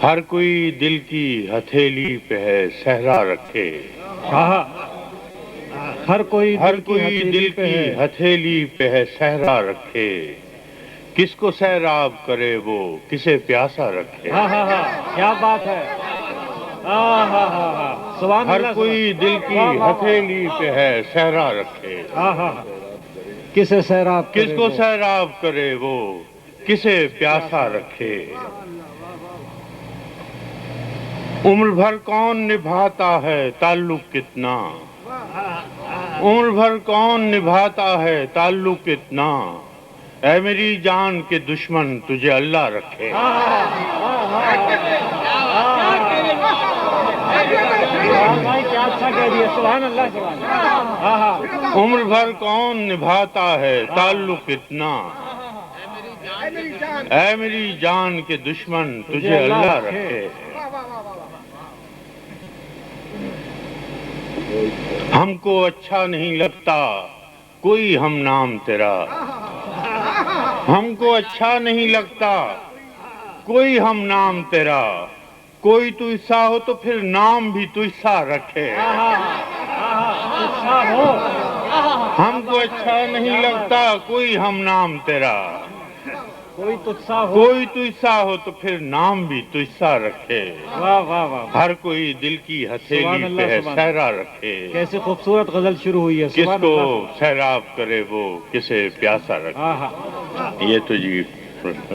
ہر کوئی دل کی ہتھیلی پہ ہے صحرا رکھے، ہر کوئی ہر کوئی دل کی ہتھیلی پہ ہے صحرا رکھے، کس کو سیراب کرے وہ کسے پیاسا رکھے۔ کیا بات ہے، سبحان ہر اللہ، کوئی دل کی ہتھیلی پہ ہے صحرا رکھے، کسے سیراب کس کرے کو وہ۔ سیراب کرے وہ کسے پیاسا رکھے۔ عمر بھر کون نبھاتا ہے تعلق کتنا، عمر بھر کون نبھاتا ہے تعلق کتنا، اے میری جان کے دشمن تجھے اللہ رکھے۔ کیا اچھا کہہ دیا، سبحان اللہ، سبحان اللہ۔ عمر بھر کون نبھاتا ہے تعلق اتنا، اے میری جان کے دشمن تجھے اللہ رکھے۔ ہم کو اچھا نہیں لگتا کوئی ہم نام تیرا، ہم کو اچھا نہیں لگتا کوئی ہم نام تیرا، کوئی تو ایسا ہو تو پھر نام بھی تو ایسا رکھے۔ ہم کو اچھا نہیں لگتا کوئی ہم نام تیرا، کوئی تجھ سا ہو، کوئی تو ایسا ہو تو پھر نام بھی تو ایسا رکھے۔ واہ واہ واہ، ہر کوئی دل کی ہتھیلی پہ ہے صحرا رکھے، کیسے خوبصورت غزل شروع ہوئی ہے، کس سبحان کو اللہ۔ سیراب کرے وہ کسے پیاسا رکھے۔ یہ تو جی